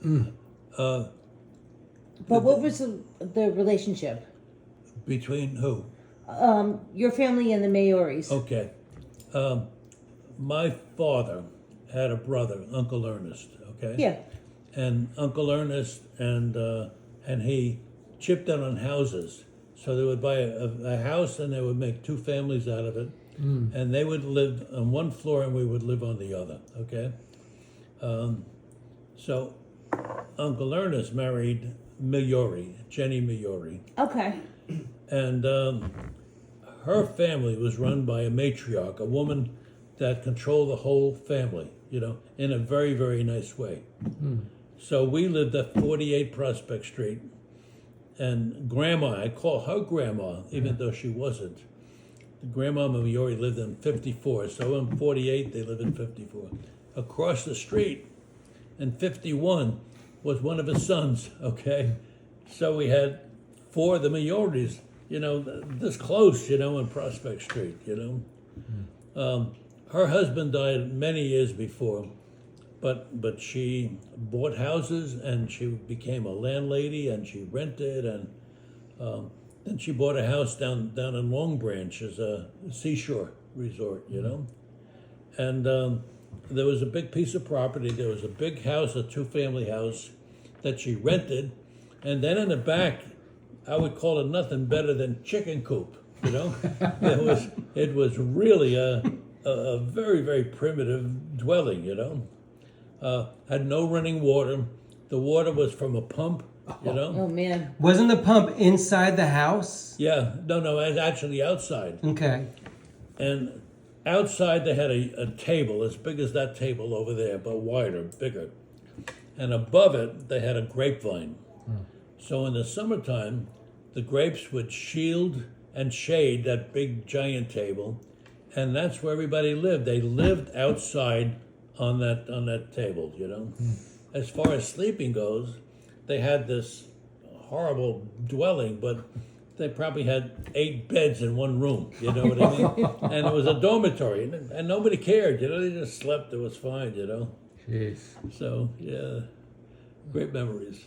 But what was the relationship? Between who? Your family and the Magliores. Okay. My father had a brother, Uncle Ernest, okay? Yeah. And Uncle Ernest and he chipped in on houses. So they would buy a house and they would make two families out of it. And they would live on one floor and we would live on the other, okay? So Uncle Ernest married Magliore, Jenny Magliore. Okay. And her family was run by a matriarch, a woman that controlled the whole family, in a very, very nice way. So we lived at 48 Prospect Street. And Grandma, I call her Grandma, even though she wasn't. Grandma Magliore lived in 54, so in 48 they lived in 54. Across the street in 51 was one of his sons, okay? So we had four of the Magliores, this close, in Prospect Street, Her husband died many years before, but she bought houses and she became a landlady and she rented and then she bought a house down in Long Branch as a seashore resort, And there was a big piece of property. There was a big house, a two-family house that she rented, and then in the back, I would call it nothing better than chicken coop. It was really a very, very primitive dwelling. Had no running water. The water was from a pump. Oh man. Wasn't the pump inside the house? Yeah, no, it was actually outside. Okay. And outside they had a table as big as that table over there, but wider, bigger. And above it they had a grapevine. So in the summertime, the grapes would shield and shade that big giant table, and that's where everybody lived. They lived outside on that table, As far as sleeping goes, they had this horrible dwelling, but they probably had 8 beds in one room, you know what I mean? And it was a dormitory, and nobody cared, they just slept, it was fine, Jeez. So, yeah, great memories.